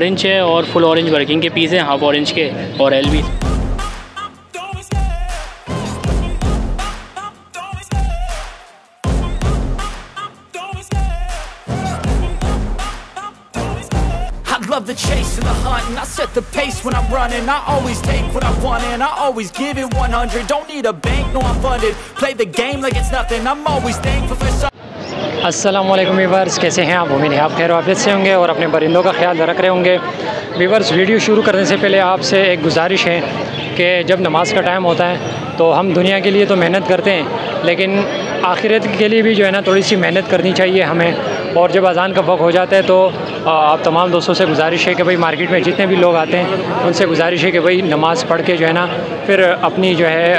Orange है और full orange working के पीस हैं, हाफ ऑरेंज के और LB. Love the chase and the hunt, and I set the pace when I'm running. I always take what I want and I always give it 100. Don't need a bank, no I'm funded. Play the game like it's nothing. I'm always thankful for some. अस्सलाम वालेकुम viewers, कैसे हैं आप? उम्मीद है आप खैर वाफियत से होंगे और अपने परिंदों का ख्याल रख रहे होंगे। वीवर्स, वीडियो शुरू करने से पहले आपसे एक गुजारिश है कि जब नमाज का टाइम होता है तो हम दुनिया के लिए तो मेहनत करते हैं, लेकिन आखिरत के लिए भी जो है ना थोड़ी सी मेहनत करनी चाहिए हमें। और जब अज़ान का वक्त हो जाता है तो आप तमाम दोस्तों से गुजारिश है कि भाई मार्केट में जितने भी लोग आते हैं उनसे गुजारिश है कि भाई नमाज़ पढ़ के जो है ना फिर अपनी जो है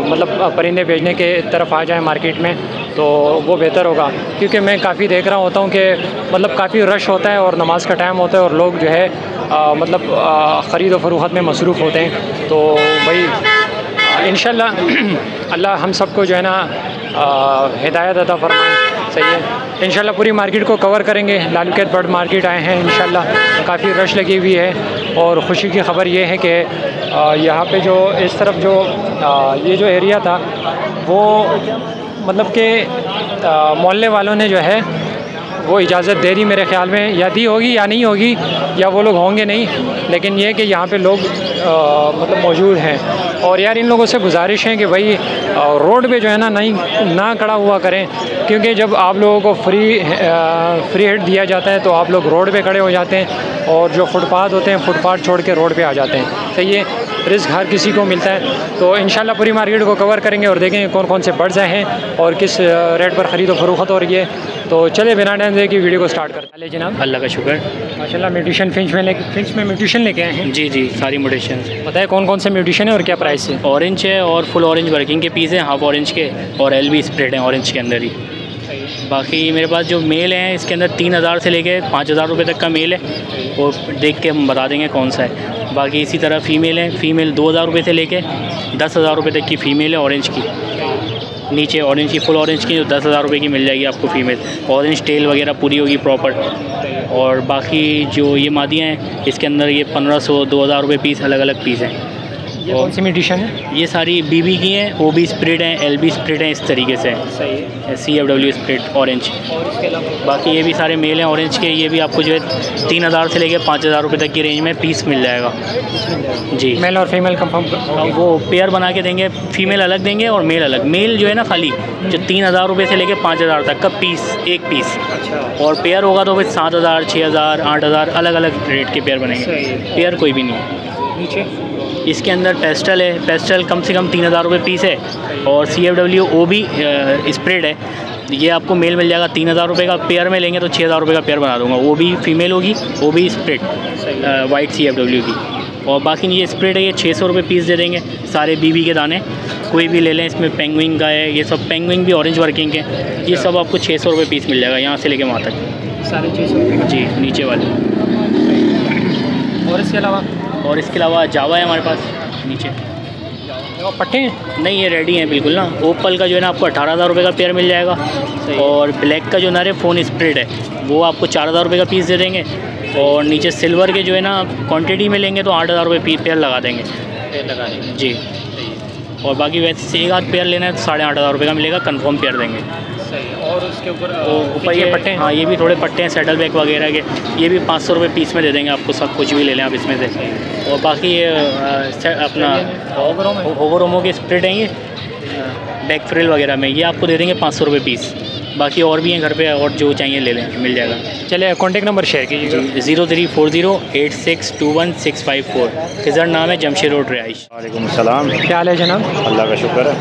मतलब परिंदे भेजने के तरफ आ जाए मार्केट में, तो वो बेहतर होगा। क्योंकि मैं काफ़ी देख रहा होता हूँ कि मतलब काफ़ी रश होता है और नमाज का टाइम होता है और लोग जो है मतलब ख़रीद व फरोख्त में मसरूफ़ होते हैं। तो भाई इंशाल्लाह अल्लाह हम सबको जो है ना हिदायत अता फरमाए। सही है, इंशाल्लाह पूरी मार्केट को कवर करेंगे। लालूकेत बर्ड मार्केट आए हैं, इंशाल्लाह काफ़ी रश लगी हुई है। और ख़ुशी की ख़बर ये है कि यहाँ पे जो इस तरफ जो ये जो एरिया था वो मतलब कि मोहल्ले वालों ने जो है वो इजाज़त दे दी मेरे ख़्याल में, या दी होगी या नहीं होगी, या वो लोग होंगे नहीं, लेकिन ये कि यहाँ पे लोग मतलब मौजूद हैं। और यार इन लोगों से गुजारिश है कि भाई रोड पे जो है ना खड़ा हुआ करें, क्योंकि जब आप लोगों को फ्री हेड दिया जाता है तो आप लोग रोड पे खड़े हो जाते हैं और जो फुटपाथ होते हैं फुटपाथ छोड़ के रोड पे आ जाते हैं। सही है, रिस्क हर किसी को मिलता है। तो इंशाल्लाह पूरी मार्केट को कवर करेंगे और देखेंगे कौन कौन से बर्ड्स आए हैं और किस रेट पर ख़रीद व फरोख्त हो रही है। तो चले बिना टाइम दे की वीडियो को स्टार्ट करते हैं। जनाब, अल्लाह का शुक्र, माशाल्लाह म्यूटेशन फिंच में म्यूटेशन लेके आए हैं। जी सारी म्यूटेशन। बताए कौन कौन से म्यूटेशन है और क्या प्राइस है? ऑरेंज है और फुल ऑरेंज वर्किंग के पीस हैं, हाफ ऑरेंज के और एलबी स्प्रेड हैं ऑरेंज के अंदर ही। बाकी मेरे पास जो मेल हैं इसके अंदर 3000 से लेके 5000 रुपये तक का मेल है, वो देख के हम बता देंगे कौन सा है। बाकी इसी तरह फ़ीमेल है, फ़ीमेल 2000 रुपये से लेके 10,000 रुपये तक की फ़ीमेल है ऑरेंज की। नीचे ऑरेंज की फुल ऑरेंज की जो 10,000 रुपये की मिल जाएगी आपको फ़ीमेल, ऑरेंज टेल वगैरह पूरी होगी प्रॉपर। और बाकी जो ये मादियाँ हैं इसके अंदर ये 1500-2000 रुपये पीस अलग अलग पीस हैं। ये कौन सी म्यूटेशन है? ये सारी बीबी की हैं, ओबी स्प्रिड हैं, एलबी स्प्रिड हैं, इस तरीके से। सही है, CFW स्प्रिड ऑरेंज। और इसके अलावा बाकी ये भी सारे मेल हैं ऑरेंज के, ये भी आपको जो है 3000 से लेकर 5000 रुपये तक की रेंज में पीस मिल जाएगा। जी, मेल और फीमेल कंफर्म वो पेयर बना के देंगे, फीमेल अलग देंगे और मेल अलग। मेल जो है ना खाली जो 3000 रुपये से लेकर 5000 तक का पीस, एक पीस। अच्छा, और पेयर होगा तो फिर 7000, 6000, 8000 अलग अलग रेट के पेयर बनेंगे। पेयर कोई भी नहीं है। नीचे इसके अंदर पेस्टल है, पेस्टल कम से कम 3000 रुपये पीस है। और CFW OB स्प्रेड है, ये आपको मेल मिल जाएगा 3000 रुपये का। पेयर में लेंगे तो 6000 रुपये का पेयर बना दूंगा। वो भी फीमेल होगी, OB स्प्रेड वाइट CFW की। और बाकी ये स्प्रेड है, ये 600 रुपये पीस दे देंगे। सारे BB के दाने कोई भी ले लें, इसमें पेंगुइन का है, ये सब पेंगुइन भी ऑरेंज वर्किंग के, ये सब आपको 600 रुपये पीस मिल जाएगा यहाँ से लेके वहाँ तक। सारे 600 रुपये जी, नीचे वाले। और इसके अलावा जावा है हमारे पास नीचे। पट्टे हैं? नहीं, ये रेडी हैं बिल्कुल ना। ओपल का जो है ना आपको 18,000 रुपये का पेयर मिल जाएगा। और ब्लैक का जो नर है फ़ोन स्प्रेड है, वो आपको 4000 रुपये का पीस दे देंगे। और नीचे सिल्वर के जो है ना क्वांटिटी में लेंगे तो 8000 रुपये पेयर लगा देंगे। जी, और बाकी वैसे एक आध पेयर लेना है तो 8500 रुपये का मिलेगा, कंफर्म पेयर देंगे। और उसके ऊपर ये पट्टे हैं? हाँ, ये भी थोड़े पट्टे हैं सेटल बैक वगैरह के, ये भी 500 रुपये पीस में दे देंगे आपको। सब कुछ भी ले लें आप इसमें से। और बाकी ये अपना ओवरोमो के स्प्रेड हैं, ये बैक फ्रिल वगैरह में, ये आपको दे देंगे 500 रुपये पीस। बाकी और भी हैं घर पे, और जो चाहिए ले लें, मिल जाएगा। चलिए कॉन्टेक्ट नंबर शेयर कीजिए। 034086215654। खिजर नाम है, जमशेद रोड, रिहाइश। वालेकुम सलाम। क्या हाल है जनाब? अल्लाह का शुक्र है।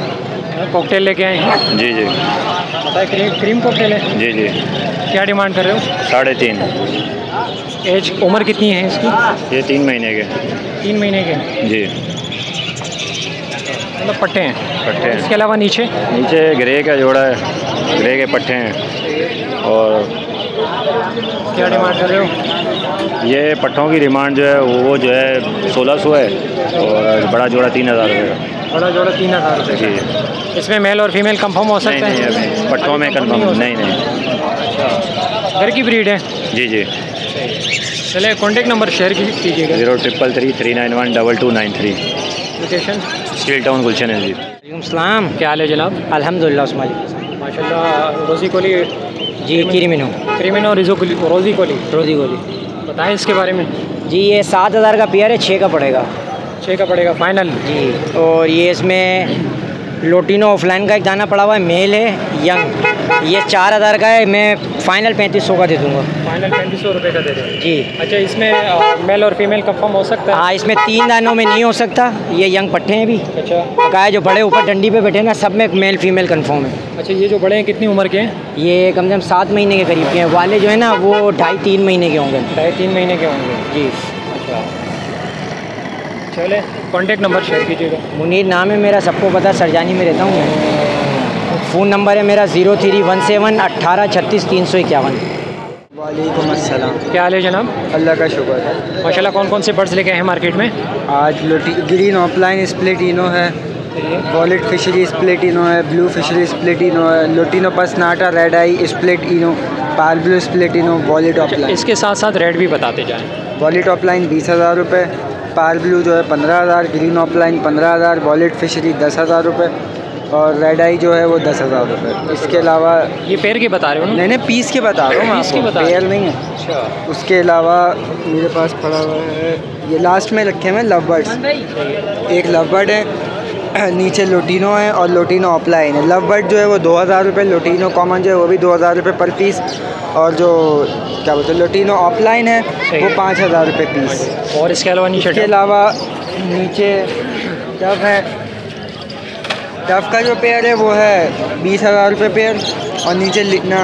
कॉकटेल लेके आए हैं? जी बताए, क्रीम कॉकटेल है? जी। क्या डिमांड कर रहे हो? 3.5। एज उम्र कितनी है इसकी? ये 3 महीने के। 3 महीने के? जी, मतलब पट्टे हैं? पट्टे हैं। इसके अलावा नीचे ग्रे का जोड़ा है, ग्रे के पट्टे हैं। और क्या डिमांड कर रहे हो? ये पट्टों की डिमांड जो है वो जो है 1600 है, और बड़ा जोड़ा 3000 रुपये का। बड़ा जोड़ा 3000 रुपये। जी, इसमें मेल और फीमेल कंफर्म हो सकते हैं? नहीं, पट्टों में कंफर्म नहीं। घर की ब्रीड है? जी। चले कॉन्टेक्ट नंबर शेयर कीजिएगा। 0333391293। लोकेशन स्टील टाउन गुलशन है जी। सलाम, क्या हाल है जनाब? अल्हम्दुलिल्लाह। माशाल्लाह। रोज़ी कोली जी क्रीमिनो रोज़ी कोली रोज़ी कोली बताएं इसके बारे में। जी ये 7,000 का पेयर है, 6 का पड़ेगा। 6 का पड़ेगा फाइनल जी। और ये इसमें लोटिनो ऑफलाइन का एक दाना पड़ा हुआ है, मेल है यंग, ये 4,000 का है, मैं फ़ाइनल 3500 का दे दूँगा। फाइनल 3500 रुपये का दे दें जी। अच्छा, इसमें मेल और फीमेल कंफर्म हो सकता है? हाँ, इसमें 3 दानों में नहीं हो सकता, ये यंग पट्टे हैं भी। अच्छा, बकाया जो बड़े ऊपर डंडी पे बैठे ना, सब में मेल फीमेल कन्फर्म है। अच्छा, ये जो बड़े हैं कितनी उम्र के हैं? ये कम से कम 7 महीने के करीब के हैं, वाले जो है ना वो 2.5-3 महीने के होंगे। 2.5-3 महीने के होंगे जी। अच्छा, चले कॉन्टेक्ट नंबर शेयर कीजिएगा। मुनीर नाम है मेरा, सबको पता, सरजानी में रहता हूँ मैं। फ़ोन नंबर है मेरा 0317 18 36 351। वालेकुम अस्सलाम। क्या हाल है जनाब? अल्लाह का शुक्र है। माशाल्लाह। कौन कौन से बर्ड्स लेके आए हैं मार्केट में? आज ग्रीन ऑफलाइन स्प्लिटिनो है, वॉलेट फिशरी स्प्लिटिनो है, ब्लू फिशरी स्प्लिटिनो है, लोटिनो पसनाटा रेड आई स्प्लिटिनो, पार ब्लू स्प्लिटिनो, वॉलेट ऑफलाइन। इसके साथ साथ रेड भी बताते जाएँ। वॉलेट ऑफलाइन 20,000 रुपये, पार ब्लू जो है 15,000, ग्रीन ऑफलाइन 15,000, वॉलेट फिशरी 10,000 रुपये और रेड आई जो है वो 10,000 रुपये। इसके अलावा ये पेयर के बता रहे हो ना? नहीं पीस के बता रहा हूँ, पीस के बता पेयर नहीं है। अच्छा। उसके अलावा मेरे पास पड़ा हुआ है, ये लास्ट में रखे हुए लव बर्ड्स। एक लव बर्ड है, नीचे लोटिनो है और लोटिनो ऑफलाइन है। लव बर्ड जो है वो 2,000 रुपये, लोटिनो कॉमन जो है वो भी 2,000 रुपये पर पीस, और जो क्या बोलते हैं लोटिनो ऑफलाइन है वो 5,000 रुपये पीस। और इसके अलावा नीचे? इसके अलावा नीचे टफ है, टफ का जो पेयर है वो है 20,000 रुपये पेयर, और नीचे लिखना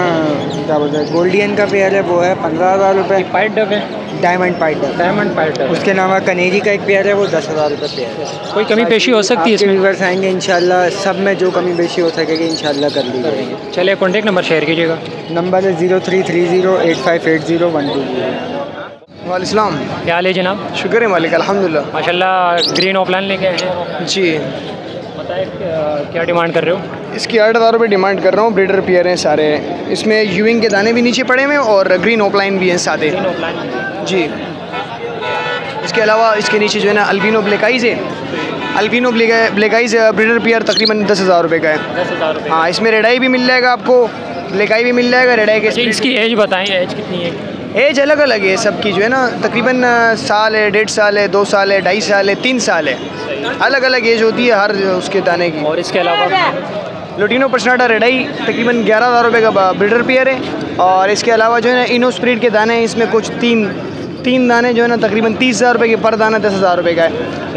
क्या बोलते हैं गोल्डियन का पेयर है वो है 15,000 रुपये। पाइट डब है? डायमंड पाइट डब। डायमंड पाइट डब। उसके अलावा कनेरी का एक पेयर है वो 10,000 रुपये पेयर है। कोई कमी पेशी हो सकती है इसमें? व्यूअर्स आएंगे इंशाल्लाह, सब में जो कमी पेशी हो सकेगी इंशाल्लाह कर ली जाएगी। चलिए कॉन्टेक्ट नंबर शेयर कीजिएगा। नंबर है 03308580 वालेकुम। क्या हाल है जनाब? शुक्र है मालिक, अल्हम्दुलिल्लाह। माशाल्लाह। ग्रीन ऑफलाइन लेके आए हैं जी। बताए क्या डिमांड कर रहे हो? इसकी 8,000 रुपये डिमांड कर रहा हूँ। ब्रीडर पेयर हैं सारे, इसमें यूइंग के दाने भी नीचे पड़े हुए हैं और ग्रीन ऑफलाइन भी हैं सादे जी। इसके अलावा इसके नीचे जो है ना अल्बिनो ब्लैक आइज़ है, albino black eyes breeder pair तकरीबन 10,000 रुपये का है। 10,000 रुपये। हाँ, इसमें रेड आई भी मिल जाएगा आपको, ब्लैक आई भी मिल जाएगा, रेड आई के। इसकी एज बताएं, एज कितनी है? एज अलग अलग है सबकी जो है ना, तकरीबन साल है, 1.5 साल है, 2 साल है, 2.5 साल है, 3 साल है, अलग अलग एज होती है हर उसके दाने की। और इसके अलावा लोटिनो पसनाटा रेड आई तकरीबन 11,000 रुपये का ब्रीडर पेयर है। और इसके अलावा जो है ना इनो स्प्रिट के दाने हैं, इसमें कुछ तीन दाने जो है ना तकरीबन 30,000 रुपये के पर दाना 10,000 रुपये का है।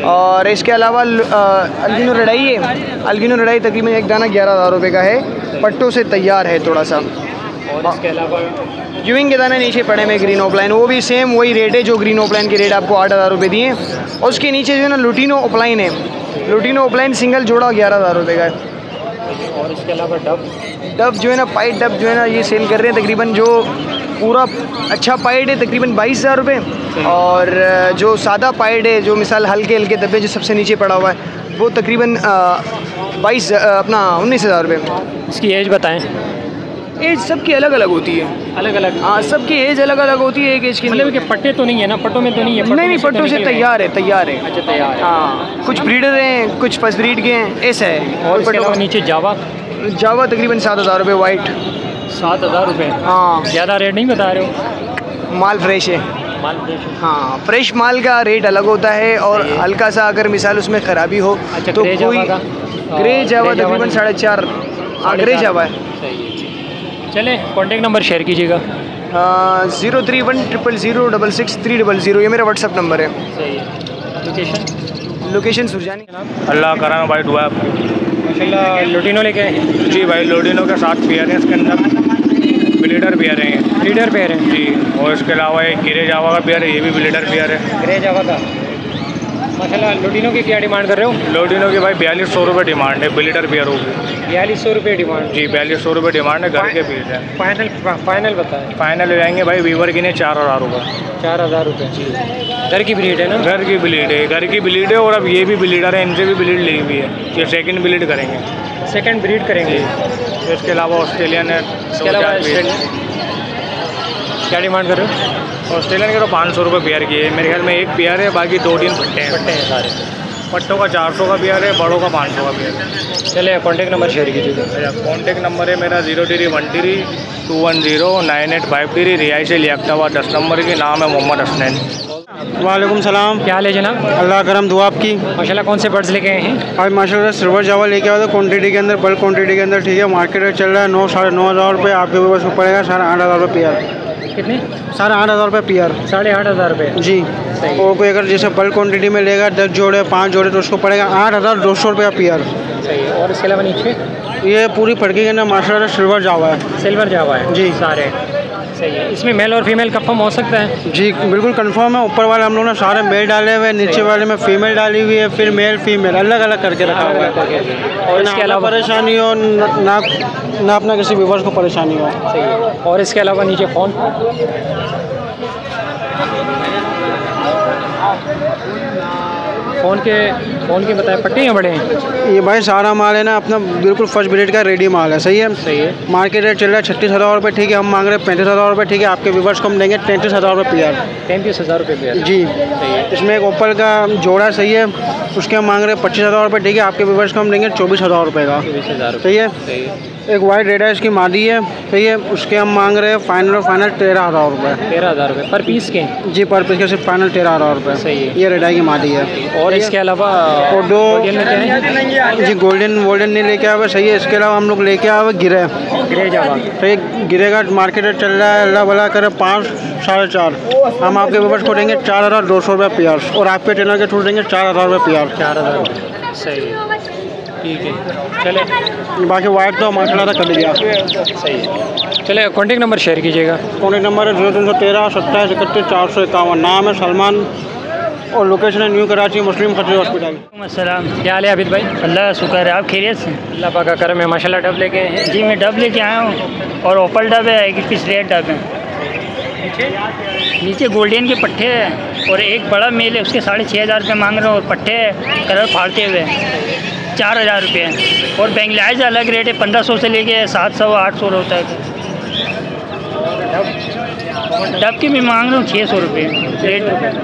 और इसके अलावा अल्बिनो रेड आई है, अल्बिनो रेड आई तकरीबन एक दाना 11,000 रुपये का है, पट्टों से तैयार है थोड़ा सा। और इसके अलावा यूइंग के दाने नीचे पड़े में ग्रीन ऑफलाइन, वो भी सेम वही रेट है जो ग्रीन ऑफलाइन के रेट आपको 8,000 रुपये दिए। और उसके नीचे जो है ना लुटिनो ऑफलाइन है, लुटिनो ऑफलाइन सिंगल जोड़ा 11,000 रुपये का है। और इसके अलावा डब जो है ना पाइट डब जो है ना ये सेल कर रहे हैं तकरीबन, जो पूरा अच्छा पाइट है तकरीबन 22,000 रुपये, और जो सादा पाइट है जो मिसाल हल्के हल्के डब्बे जो सबसे नीचे पड़ा हुआ है वो तकरीबन 19,000 रुपये। इसकी एज बताएं। एज सबकी अलग अलग होती है, अलग अलग? हाँ, सबकी एज अलग अलग होती है, एक एज की। मतलब कि पट्टे तो नहीं है ना? पट्टों में तो नहीं है? नहीं, पट्टों से तैयार है, तैयार है। अच्छा, तैयार है। हाँ, कुछ ब्रीडर हैं, कुछ फर्स्ट ब्रीड के हैं, ऐसा है। और इसके अलावा नीचे जावा? जावा तकरीबन 7,000 रुपये वाइट। 7,000 रुपये? हाँ, ज़्यादा रेट नहीं बता रहे हो? माल फ्रेश है। माल फ्रेश? हाँ, फ्रेश माल का रेट अलग होता है, और हल्का सा अगर मिसाल उसमें ख़राबी हो अच्छा, तो कोई ग्रे जावा तकरीबन 4.5। हाँ, ग्रे जावा है। चले कॉन्टेक्ट नंबर शेयर कीजिएगा। 031000666300, ये मेरा व्हाट्सअप नंबर है। लोकेशन? लोकेशन सुरजानी। अल्लाह कराना भाई दुआ आपकी। माशाल्लाह। लोटिनो लेके आए? जी भाई, लोटिनो के 7 पेयर हैं, इसके अंदर ब्लीडर पेयर हैं। ब्लीडर पेयर है जी। और इसके अलावा एक ग्रे जावा का पेयर है, ये भी ब्लीडर पेयर है। ग्रे जावा का। माशाल्लाह। लोटिनो की क्या डिमांड कर रहे हो? लोटिनो की भाई 4,200 रुपये डिमांड है, ब्लीडर पेयर होगी। 4,200 रुपये डिमांड? जी, 4,200 रुपये डिमांड है, घर के पीस है। फाइनल बताएं। फाइनल हो जाएंगे भाई वीवर की ने 4,000 रुपये। 4,000 रुपये? जी। घर की ब्रीड है ना? घर की ब्लीड है, घर की ब्लीड है। और अब ये भी ब्लीडर है, इनसे भी ब्लीड ली हुई है, ये सेकंड ब्लीड करेंगे। सेकंड ब्रीड करेंगे? इसके अलावा ऑस्ट्रेलियन है। इसके अलावा क्या डिमांड कर रहे हो? ऑस्ट्रेलियन के तो 500 रुपये पेयर की है, मेरे ख्याल में एक पेयर है, बाकी 2-3 पट्टे हैं सारे। पट्टों का 400 का पेयर है, बड़ों का 500 का पेयर है। चलिए कॉन्टेक्ट नंबर शेयर कीजिए। अच्छा, कॉन्टेक्ट नंबर है मेरा 03132109853, रिहाइश लियाकताबाद 10 नंबर की, नाम है मोहम्मद हसनैन। वालेकुम सलाम। क्या हाल है जनाब? अल्लाह करम दुआ आपकी। माशाल्लाह कौन से बर्ड्स लेके आए हैं? आज माशाल्लाह सिल्वर जावा लेके आया था क्वान्टिटी के अंदर, बल्क क्वान्टिटी के अंदर, ठीक है। मार्केट रेट चल रहा है 9-9.5 रुपये, आपके पास पड़ेगा 8,500 रुपये पेयर। कितने? 8,500 रुपये पेयर। 8,500 रुपये जी। और कोई अगर जैसे बल्क क्वान्टिटी में लेगा 10 जोड़े 5 जोड़े तो उसको पड़ेगा 8,200 रुपये पेयर। सही है। और इसके अलावा नीचे ये पूरी फड़की के अंदर माशाल्लाह सिल्वर जावा है। सिल्वर जावा है जी सारे। सही है। इसमें मेल और फीमेल कंफर्म हो सकता है? जी बिल्कुल कंफर्म है। ऊपर वाले हम लोगों ने सारे मेल डाले हुए हैं, नीचे वाले में फीमेल डाली हुई है, फिर मेल फीमेल अलग अलग करके रखा हुआ है। और इसके अलावा परेशानी हो ना अपना किसी व्यूअर्स को परेशानी हो। सही है। और इसके अलावा नीचे फ़ोन फ़ोन के बताए पट्टे हैं बड़े हैं? ये भाई सारा माल है ना अपना बिल्कुल फर्स्ट ब्रीड का रेडी माल है। सही है। सही है। मार्केट रेट चल रहा है 36,000 रुपये, ठीक है। हम मांग रहे हैं 35,000 रुपये, ठीक है। आपके व्यूअर्स को हम देंगे 33,000 रुपये पेयर। 33,000 रुपये पेयर जी। सही है। इसमें एक ओपल का जोड़ा सही है, उसके हम मांग रहे हैं 25,000 रुपये, ठीक है। आपके व्यूअर्स को हम देंगे 24,000 रुपये का। 24,000 सही है। सही है। एक वाइट रेड है, इसकी मादी है, सही है। उसके हम मांग रहे हैं फाइनल 13,000 रुपये। 13,000 रुपये पर पीस के? जी पर पीस के सिर्फ फाइनल 13,000 रुपये। सही है। ये रेडाई की मादी है। और इसके अलावा और दो जी गोल्डन नहीं लेके आए हुए। सही है। इसके अलावा हम लोग लेके आए हुए गिरे जावा। सही। गिरे का मार्केट रेट चल रहा है अल्लाह भला करे 5 साढ़े 4। हम आपके व्यूअर्स को देंगे 4,200 रुपये पेयर, और आपके ट्रेनर के थ्रू देंगे 4,000 रुपये पेयर। 4,000। सही है। ठीक है। चले बाकी वाइट तो माशाल्लाह कर दिया। सही है। चले कॉन्टेक्ट नंबर शेयर कीजिएगा। कॉन्टेक्ट नंबर है 0313 27 31 451। नाम है सलमान और लोकेशन है न्यू कराची मुस्लिम खतरे हॉस्पिटल। अस्सलाम। क्या हाल है आबिद भाई? अल्लाह का शुक्र है, आप खैरियत से? अल्लाह पाक का करम है। माशाल्लाह डब लेके आए हैं? जी मैं डब लेके आया हूँ, और ओपल डब है, एक पीस रेड डब है। नीचे गोल्डन के पट्टे हैं, और एक बड़ा मेल है, उसके 6,500 रुपये मांग रहे हैं, और पट्टे कलर फाड़ते हुए 4,000 रुपये हैं। और बेंगलाइज अलग रेट है, 1500 से लेके 700-800 होता है। डब के मैं मांग रहा हूँ 600 रुपये।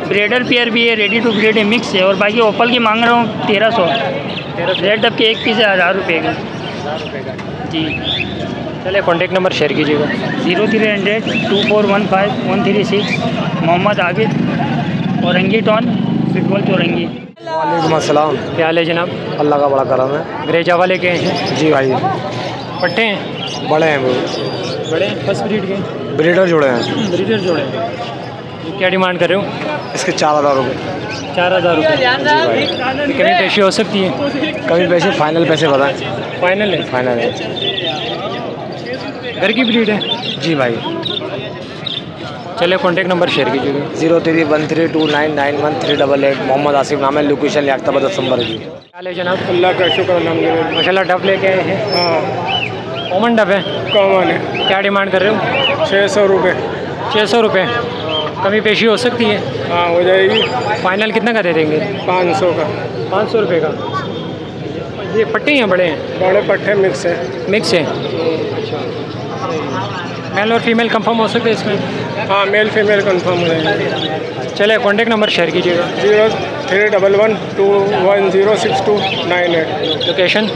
ब्रेडर पेयर भी है, रेडी टू ब्रीड है, मिक्स है। और बाकी ओपल की मांग रहा हूँ 1300। रेड डब के एक पीस है 1,000 रुपये का। जी। चलिए कॉन्टेक्ट नंबर शेयर कीजिएगा। 0300 2415 136। Mohammad Abid, Orangi Town, football Chowrangi. वालेकुम अस्सलाम। क्या हाल है जनाब? अल्लाह का बड़ा करम है। ग्रे जावा लेके आए हैं? जी भाई। पट्टे हैं? बड़े हैं वो। बड़े फर्स्ट ब्रीड के? ब्रीडर जोड़े हैं। ब्रीडर जोड़े। क्या डिमांड कर रहे हो? इसके 4,000 रुपये। 4,000 रुपये। जी भाई। कमी पेशी हो सकती है? कमी पैसे फाइनल पैसे बताएं। फाइनल है? फाइनल है। घर की ब्रीड है? जी भाई। चलिए कॉन्टेक्ट नंबर शेयर कीजिएगा। 0313299138। मोहम्मद आसिफ नाम है, लोकेशन लियाकताबाद 10 नंबर की। क्या हाल है जनाब? अल्लाह का शुक्र अल्हम्दुलिल्लाह। माशाल्लाह डब लेके आए हैं? हाँ कॉमन डब है? कॉमन है। क्या डिमांड कर रहे हो? 600 रुपये। 600 रुपये। कमी पेशी हो सकती है? हाँ हो जाएगी। फाइनल कितना का दे देंगे? 500 का। 500 रुपये का। ये पट्टे हैं बड़े हैं? बड़े पट्टे मिक्स है। मिक्स है। अच्छा। मेल और फीमेल कंफर्म हो सकते हैं इसमें? हाँ मेल फीमेल कंफर्म हो जाएगी। चलिए कॉन्टेक्ट नंबर शेयर कीजिएगा। 031112106298। लोकेशन?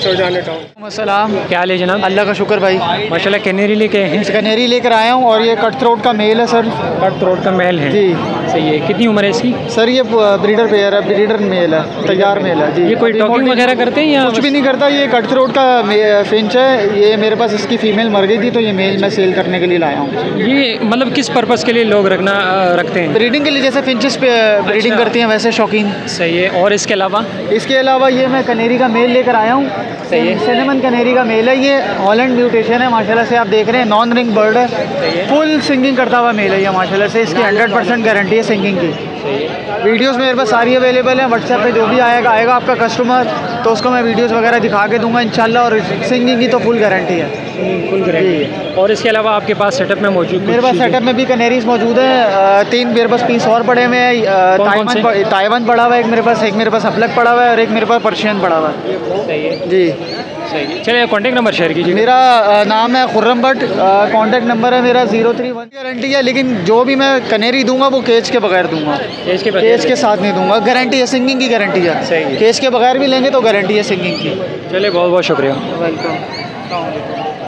शौजानी टाउन। अस्सलाम। क्या हाल है जनाब? अल्लाह का शुक्र भाई। माशाल्लाह कैनेरी लेके हैं? कैनेरी लेकर आया हूँ, और ये कट थ्रोट का मेल है सर। कट थ्रोट का मेल है? जी। सही है। कितनी उम्र है इसकी? सर ये ब्रीडर पेयर है, ब्रीडर मेल है, तैयार मेल है जी। ये कोई टॉकिंग वगैरह करते हैं या कुछ भी नहीं करता? ये कट थ्रोट का फिंच है। ये मेरे पास इसकी फ़ीमेल मर गई थी, तो ये मेल मैं सेल करने के लिए लाया हूँ। ये मतलब किस पर्पज़ के लिए लोग रखते हैं? ब्रीडिंग के लिए, जैसे फिंचेस पे ब्रीडिंग करती हैं वैसे शौकीन। सही है। और इसके अलावा? इसके अलावा ये मैं कनेरी का मेल लेकर आया हूँ। सही है। सिनेमन कनेरी का मेल है। ये हॉलैंड म्यूटेशन है माशाल्लाह से, आप देख रहे हैं। नॉन रिंग बर्ड है। फुल सिंगिंग करता हुआ मेल है ये माशाल्लाह से। इसकी 100% गारंटी है सिंगिंग की। वीडियोस मेरे पास सारी अवेलेबल हैं। व्हाट्सएप पे जो भी आएगा आपका कस्टमर, तो उसको मैं वीडियोस वगैरह दिखा के दूंगा इंशाल्लाह। और सिंगिंग की तो फुल गारंटी है। फुल गारंटी है। और इसके अलावा आपके पास सेटअप में मौजूद? मेरे पास सेटअप में भी कनेरीज मौजूद है। 3 मेरे पास पीस और पड़े हुए हैं। ताइवान पड़ा हुआ है एक मेरे पास, एक मेरे पास अपलक पड़ा हुआ है, और एक मेरे पास पर्शियन पड़ा हुआ है। सही है जी। सही। चलिए कॉन्टैक्ट नंबर शेयर कीजिए। मेरा नाम है खुर्रम भट्ट, कॉन्टैक्ट नंबर है मेरा 031। गारंटी है, लेकिन जो भी मैं कनेरी दूंगा वो केज के बगैर दूंगा, केज के साथ नहीं दूंगा। गारंटी है, सिंगिंग की गारंटी है। सही। केज के बगैर भी लेंगे तो गारंटी है सिंगिंग की। चलिए बहुत बहुत शुक्रिया। वेलकम।